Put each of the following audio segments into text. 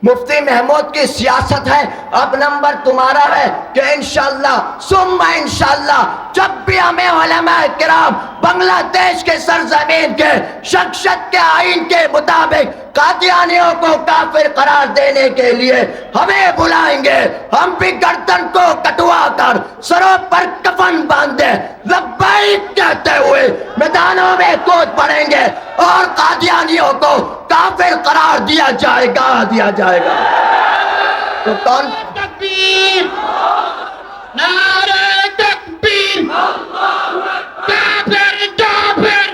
مفتی محمود کی سیاست ہے، اب نمبر تمہارا ہے کہ انشاءاللہ ثم انشاءاللہ جب بھی ہمیں علماء کرام بنگلہ دیش کے سرزمین کے شخصیت کے آئین کے مطابق قادیانیوں کو کافر قرار دینے کے لیے ہمیں بلائیں گے، ہم بھی گردن کو کٹوا کر سروں پر کفن باندھے لبیک کہتے ہوئے میدانوں میں کود پڑیں گے اور قادیانیوں کو کافر قرار دیا جائے گا تو کون تکبیر، نعرہ تکبیر، کافر کافر،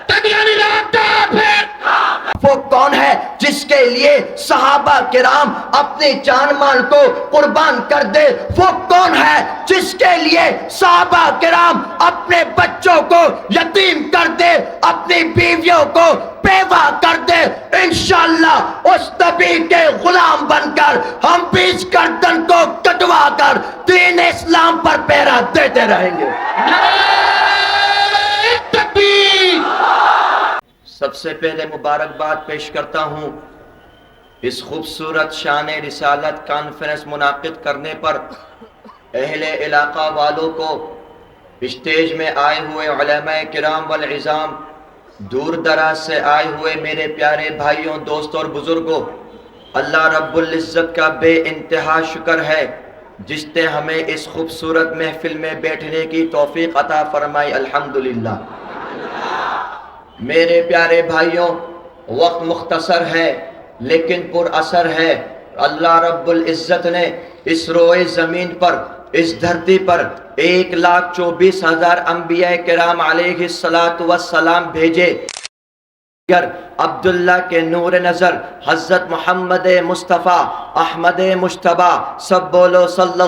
قادیانی لوگ کافر۔ وہ کون ہے جس کے لیے صحابہ کرام اپنی جان مال کو قربان کر دے؟ وہ کون ہے جس کے لیے صحابہ کرام اپنے بچوں کو یتیم کر دے، اپنی بیویوں کو بیوہ کر دے؟ انشاءاللہ اس نبی کے غلام بن کر ہم بھی اس گردن کو کٹوا کر دین اسلام پر پہرا دیتے رہیں گے۔ نعرہ تکبیر۔ سب سے پہلے مبارکباد پیش کرتا ہوں اس خوبصورت شان رسالت کانفرنس منعقد کرنے پر اہل علاقہ والوں کو، اسٹیج میں آئے ہوئے علماء کرام والعظام، دور دراز سے آئے ہوئے میرے پیارے بھائیوں، دوستوں اور بزرگوں، اللہ رب العزت کا بے انتہا شکر ہے جس نے ہمیں اس خوبصورت محفل میں بیٹھنے کی توفیق عطا فرمائی، الحمدللہ۔ میرے پیارے بھائیوں، وقت مختصر ہے لیکن پر اثر ہے۔ اللہ رب العزت نے اس روئے زمین پر، اس دھرتی پر 1,24,000 انبیاء کرام علیہ السلام بھیجے۔ عبداللہ کے نور نظر حضرت محمد مصطفیٰ احمد مجتبیٰ، سب بولو صلی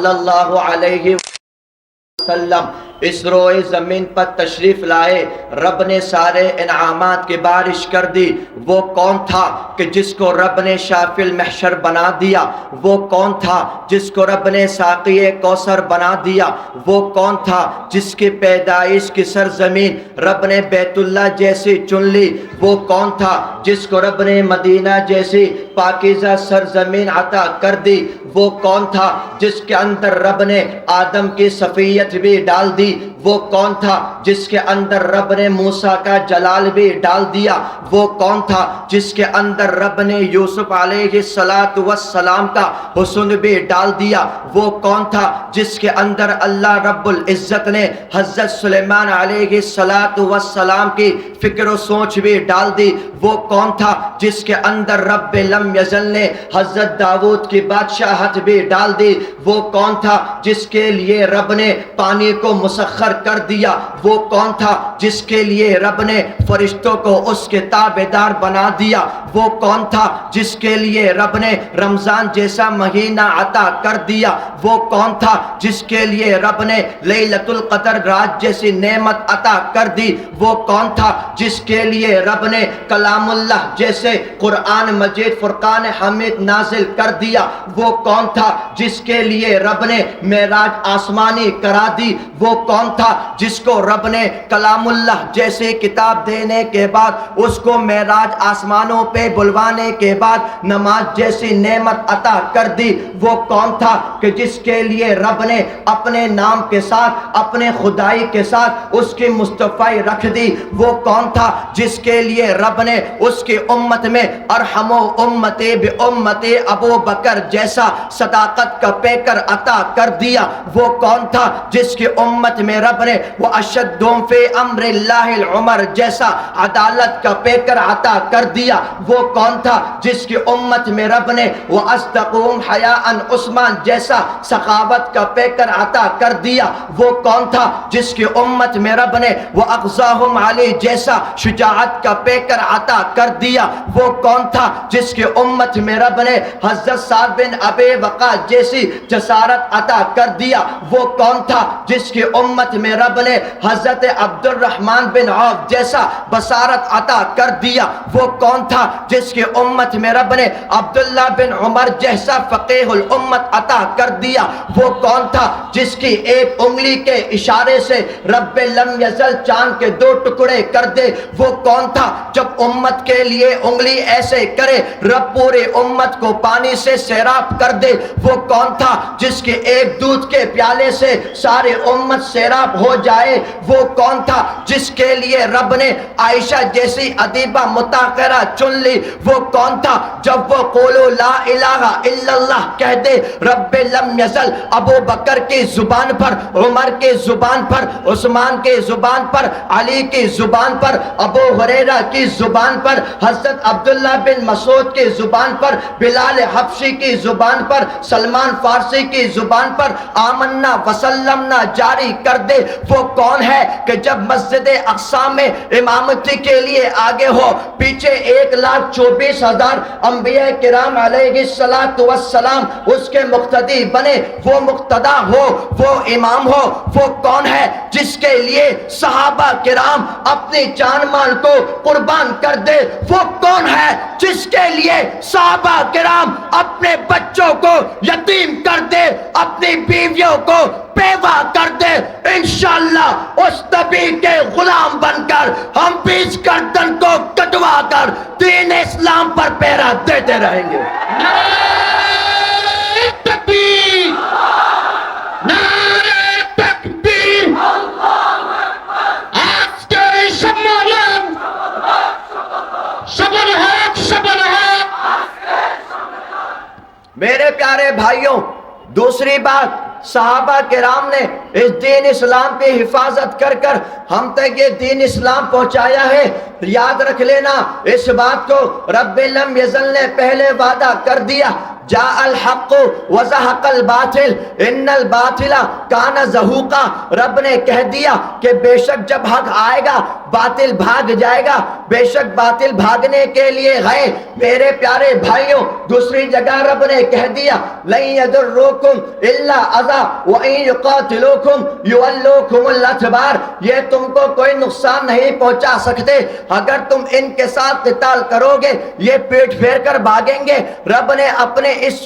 اللہ علیہ وسلم، اس روئے زمین پر تشریف لائے۔ رب نے سارے انعامات کی بارش کر دی۔ وہ کون تھا کہ جس کو رب نے شافی المحشر بنا دیا؟ وہ کون تھا جس کو رب نے ساقی کوثر بنا دیا؟ وہ کون تھا جس کی پیدائش کی سرزمین رب نے بیت اللہ جیسی چن لی؟ وہ کون تھا جس کو رب نے مدینہ جیسی پاکیزہ سرزمین عطا کر دی؟ وہ کون تھا جس کے اندر رب نے آدم کی صفیت بھی ڈال دی؟ وہ کون تھا جس کے اندر رب نے موسیٰ کا جلال بھی ڈال دیا؟ وہ کون تھا جس کے اندر رب نے یوسف علیہ السلام کا حسن بھی ڈال دیا؟ وہ کون تھا جس کے اندر اللہ رب العزت نے حضرت سلیمان علیہ السلام کی فکر و سوچ بھی ڈال دی؟ وہ کون تھا جس کے اندر رب لم یزل نے حضرت داؤد کی بادشاہت بھی ڈال دی؟ وہ کون تھا جس کے لیے رب نے پانی کو مسخر کر دیا؟ وہ کون تھا جس کے لیے رب نے فرشتوں کو اس کے تابعدار بنا دیا؟ وہ کون تھا جس کے لیے رب نے رمضان جیسا مہینہ عطا کر دیا؟ وہ کون تھا جس کے لیے رب نے لیلۃ القدر رات جیسی نعمت عطا کر دی؟ وہ کون تھا جس کے لیے رب نے کلام اللہ جیسے قرآن مجید فرقان حمید نازل کر دیا؟ وہ کون تھا جس کے لیے رب نے معراج آسمانی کرا دی؟ وہ کون تھا جس کو رب نے کلام اللہ جیسے کتاب دینے کے بعد اس کو معراج آسمانوں پہ بلوانے کے بعد نماز جیسی نعمت عطا کر دی؟ وہ کون تھا کہ جس کے لیے رب نے اپنے نام کے ساتھ، اپنے خدائی کے ساتھ اس کی مصطفی رکھ دی؟ وہ کون تھا جس کے لیے رب نے اس کی امت میں ارحمو امتی بامتی ابو بکر جیسا صداقت کا پیکر عطا کر دیا؟ وہ کون تھا جس کی امت میں رب نے وہ اشدہم فی امر اللہ العمر جیسا عدالت کا پیکر عطا کر دیا؟ وہ کون تھا جس کی امت میں رب نے وہ اصدقہم حیاء عثمان جیسا سخاوت کا پیکر عطا کر دیا؟ وہ کون تھا جس کی امت میں رب نے وہ اغزاہم علی جیسا شجاعت کا پیکر عطا کر دیا؟ وہ کون تھا جس کی امت میں رب نے حضرت سعد بن ابی وقاص جیسی جسارت عطا کر دیا؟ وہ کون تھا جس کی امت میں رب نے حضرت عبد الرحمن بن عوف جیسا بصارت عطا کر دیا؟ وہ کون تھا جس کی امت میں رب نے عبداللہ بن عمر جیسا فقیہ الامت عطا کر دیا؟ وہ کون تھا جس کی ایک انگلی کے اشارے سے رب لم یزل چاند کے 2 ٹکڑے کر دے؟ وہ کون تھا جب امت کے لیے انگلی ایسے کرے رب پورے امت کو پانی سے سیراب کر دے؟ وہ کون تھا جس کے ایک دودھ کے پیالے سے سارے امت سیراب ہو جائے؟ وہ کون تھا جس کے لیے رب نے عائشہ جیسی ادیبہ متاخرہ چن لی؟ وہ کون تھا جب وہ قولوا لا الہ الا اللہ کہہ دے رب لم یزل ابو بکر کی زبان پر، عمر کی زبان پر، عثمان کی زبان پر، علی کی زبان پر، ابو ہریرہ کی زبان پر، حضرت عبداللہ بن مسعود کی زبان پر، بلال حبشی کی زبان پر، سلمان فارسی کی زبان پر آمنا وسلمنا جاری کر دے؟ وہ کون ہے کہ جب مسجد اقصی میں امامتی کے لیے آگے ہو، پیچھے 1,24,000 انبیاء کرام علیہ السلام اس کے مقتدی بنے، وہ مقتدا ہو، وہ امام ہو؟ وہ کون ہے جس کے لیے صحابہ کرام اپنی جان مال کو قربان کر دے؟ وہ کون ہے جس کے لیے صحابہ کرام اپنے بچوں کو یتیم کر دے، اپنی بیویوں کو بیوہ کر دے؟ انشاءاللہ اس نبی کے غلام بن کر ہم بھی اس گردن کو کٹوا کر دین اسلام پر پہرا دیتے رہیں گے۔ نعرہ تکبیر، نعرہ تکبیر، عسکری شمالان، شبر حق، شبر حق۔ میرے پیارے بھائیوں، دوسری بات، صحابہ کرام نے اس دین اسلام کی حفاظت کر کر ہم تک یہ دین اسلام پہنچایا ہے۔ یاد رکھ لینا اس بات کو، رب لم یزل نے پہلے وعدہ کر دیا، جاء الحق وزہق الباطل ان الباطل کان زہوقا۔ رب نے کہہ دیا کہ بے شک جب حق آئے گا باطل بھاگ جائے گا، بے شک باطل بھاگنے کے لیے گئے۔ میرے پیارے بھائیوں، دوسری جگہ رب نے کہہ دیا لن یضرکم الا اذى وان یقاتلوکم یولوکم الادبار۔ یہ تم کو کوئی نقصان نہیں پہنچا سکتے، اگر تم ان کے ساتھ قتال کرو گے یہ پیٹ پھیر کر بھاگیں گے۔ رب نے اپنے اس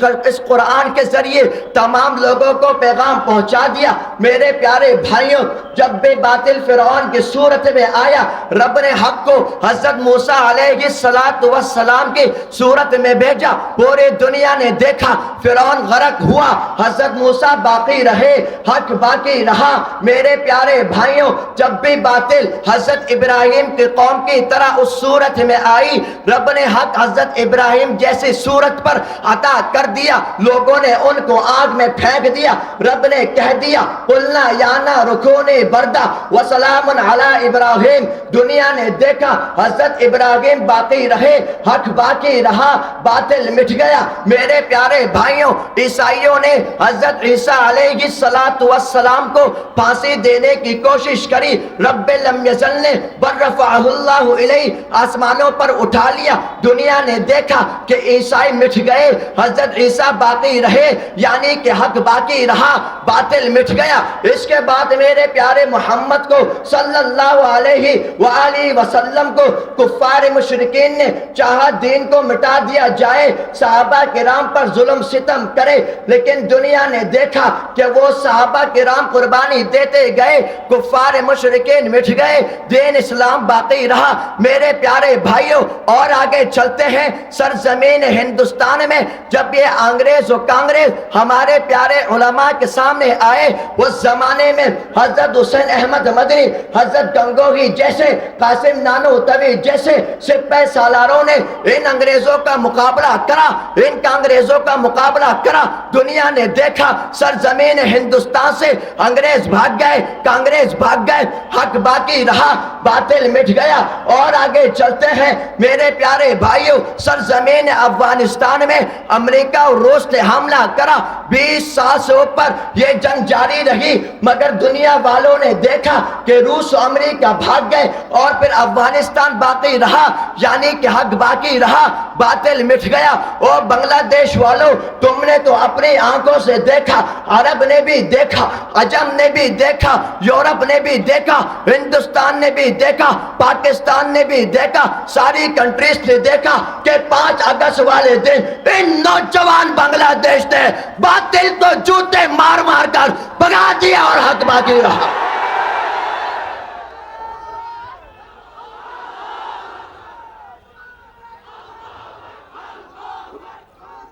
قرآن کے ذریعے تمام لوگوں کو پیغام پہنچا دیا۔ میرے پیارے بھائیوں، جب بھی باطل فرعون کی صورت میں آیا، رب نے حق کو حضرت موسیٰ علیہ السلام کی صورت میں بھیجا۔ پورے دنیا نے دیکھا، فرعون غرق ہوا، حضرت موسیٰ باقی رہے، حق باقی رہا۔ میرے پیارے بھائیوں، جب بھی باطل حضرت ابراہیم کی قوم کی طرح اس صورت میں آئی، رب نے حق حضرت ابراہیم جیسی صورت پر عطا کر دیا، لوگوں نے ان کو آگ میں پھینک دیا۔ رب نے کہہ دیا قلنا یا نار کونی بردا وسلام علی ابراہیم۔ دنیا نے دیکھا حضرت ابراہیم باقی رہے، حق باقی رہا، باطل مٹ گیا۔ میرے پیارے بھائیوں، عیسائیوں نے حضرت عیسیٰ علیہ السلام کو پھانسی دینے کی کوشش کری، رب لم یزل نے برفعہ اللہ الیہ آسمانوں پر اٹھا لیا۔ دنیا نے دیکھا کہ عیسائی مٹ گئے، حضرت عیسیٰ باقی رہے، یعنی کہ حق باقی رہا، باطل مٹ گیا۔ اس کے بعد میرے پیارے محمد کو صلی اللہ علیہ وآلہ وسلم کو کفار مشرکین نے چاہا دین کو مٹا دیا جائے، صحابہ کرام پر ظلم ستم کرے، لیکن دنیا نے دیکھا کہ وہ صحابہ کرام قربانی دیتے گئے، کفار مشرکین مٹ گئے، دین اسلام باقی رہا۔ میرے پیارے بھائیوں، اور آگے چلتے ہیں، سرزمین ہندوستان میں جب یہ انگریز و کانگریس ہمارے پیارے علماء کے سامنے آئے، اس زمانے میں حضرت حسین احمد مدنی، حضرت گنگوہی جیسے، قاسم نانوتوی جیسے سپہ سالاروں نے ان انگریزوں کا مقابلہ کرا، ان کانگریزوں کا مقابلہ کرا۔ دنیا نے دیکھا سرزمین ہندوستان سے انگریز بھاگ گئے، کانگریس بھاگ گئے، حق باقی رہا، باطل مٹ گیا۔ اور آگے چلتے ہیں میرے پیارے بھائیوں، سرزمین افغانستان میں امریکہ اور روس نے حملہ کرا، 20 سال سے اوپر یہ جنگ جاری رہی، مگر دنیا والوں نے دیکھا کہ روس و امریکہ بھاگ گئے اور پھر افغانستان باقی رہا، یعنی کہ حق باقی رہا، باطل مٹ گیا۔ اور بنگلہ دیش والوں، تم نے تو اپنی آنکھوں سے دیکھا، عرب نے بھی دیکھا، عجم نے بھی دیکھا، یورپ نے بھی دیکھا، ہندوستان نے بھی دیکھا، پاکستان نے بھی دیکھا، ساری کنٹریز نے دیکھا کہ 5 اگست والے دن ان نوجوان بنگلہ دیش نے باطل کو جوتے مار مار کر بھگا دیا اور حق باقی رہا۔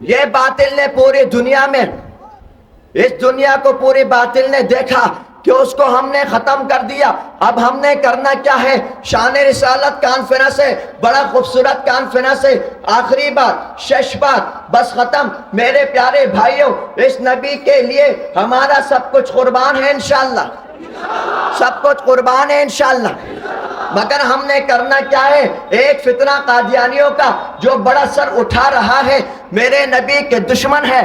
یہ باطل نے پوری دنیا میں، اس دنیا کو پوری باطل نے دیکھا کہ اس کو ہم نے ختم کر دیا۔ اب ہم نے کرنا کیا ہے؟ شان رسالت کانفرنس ہے، بڑا خوبصورت کانفرنس ہے، آخری بات، شش بات، بس ختم۔ میرے پیارے بھائیوں، اس نبی کے لیے ہمارا سب کچھ قربان ہے انشاءاللہ، سب کچھ قربان ہے انشاءاللہ، مگر ہم نے کرنا کیا ہے؟ ایک فتنہ قادیانیوں کا جو بڑا سر اٹھا رہا ہے، میرے نبی کے دشمن ہے۔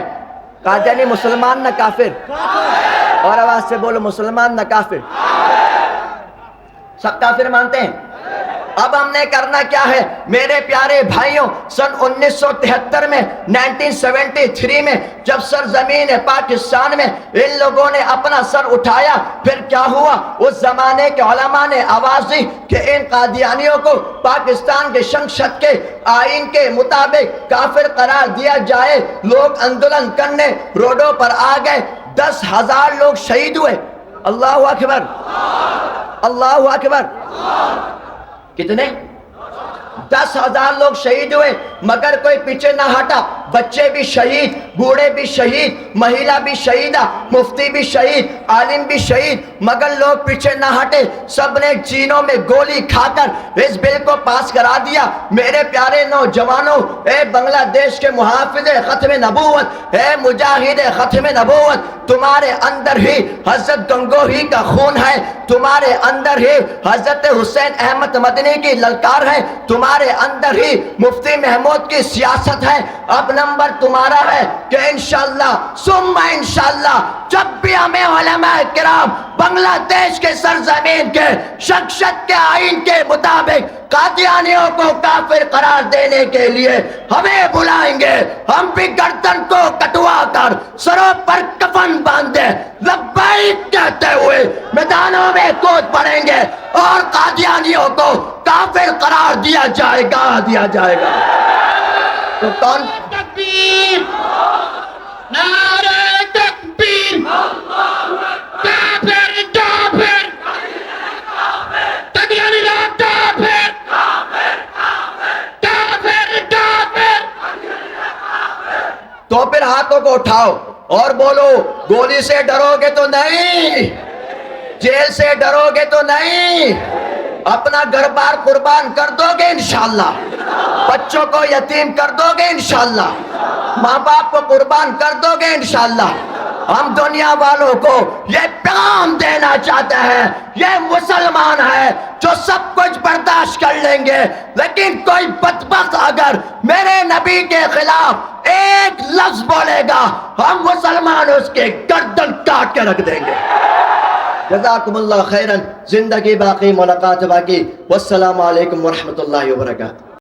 قادیانی مسلمان نہ کافر، اور آواز سے بولو، مسلمان نہ کافر، سب کافر مانتے ہیں۔ اب ہم نے کرنا کیا ہے میرے پیارے بھائیوں؟ سن 1973 میں 1973 میں جب سرزمین پاکستان میں ان لوگوں نے اپنا سر اٹھایا، پھر کیا ہوا؟ اس زمانے کے علماء نے آواز دی کہ ان قادیانیوں کو پاکستان کے شنکشت کے آئین کے مطابق کافر قرار دیا جائے۔ لوگ اندولن کرنے روڈوں پر آ گئے، 10,000 لوگ شہید ہوئے۔ اللہ اکبر، اللہ اکبر۔ کتنے؟ 10,000 لوگ شہید ہوئے، مگر کوئی پیچھے نہ ہٹا۔ بچے بھی شہید، بوڑھے بھی شہید، مہیلا بھی شہیدہ، مفتی بھی شہید، عالم بھی شہید، مگر لوگ پیچھے نہ ہٹے۔ سب نے جینوں میں گولی کھا کر اس بل کو پاس کرا دیا۔ میرے پیارے نوجوانوں، اے بنگلہ دیش کے محافظ ختم نبوت، اے مجاہد ختم نبوت، تمہارے اندر ہی حضرت گنگوہی کا خون ہے، تمہارے اندر ہی حضرت حسین احمد مدنی کی للکار ہے، تمہارے اندر ہی مفتی محمود کی سیاست ہے۔ اب نمبر تمہارا ہے کہ انشاءاللہ ثم انشاءاللہ جب بھی ہمیں علماء کرام بنگلہ دیش کے سرزمین کے شنکشت کے آئین کے مطابق قادیانیوں کو کافر قرار دینے کے لیے ہمیں بلائیں گے، ہم بھی گردن کو کٹوا کر سروں پر کفن باندھے لبیک کہتے ہوئے میدانوں میں کود پڑیں گے اور قادیانیوں کو کافر قرار دیا جائے گا، دیا جائے گا۔ تو کون؟ تکبیر، نعرہ تکبیر، کافر کافر، قادیانی لوگ کافر، کافر کافر۔ تو پھر ہاتھوں کو اٹھاؤ اور بولو، گولی سے ڈرو گے تو نہیں، جیل سے ڈرو گے تو نہیں، اپنا گھر بار قربان کر دو گے انشاءاللہ، بچوں کو یتیم کر دو گے انشاءاللہ، ماں باپ کو قربان کر دو گے انشاءاللہ۔ ہم دنیا والوں کو یہ پیغام دینا چاہتے ہیں، یہ مسلمان ہے جو سب کچھ برداشت کر لیں گے، لیکن کوئی بدبخت اگر میرے نبی کے خلاف ایک لفظ بولے گا، ہم مسلمان اس کے گردن کاٹ کے رکھ دیں گے۔ جزاکم اللہ خیرن، زندگی باقی، ملاقات باقی، والسلام علیکم ورحمۃ اللہ وبرکاتہ۔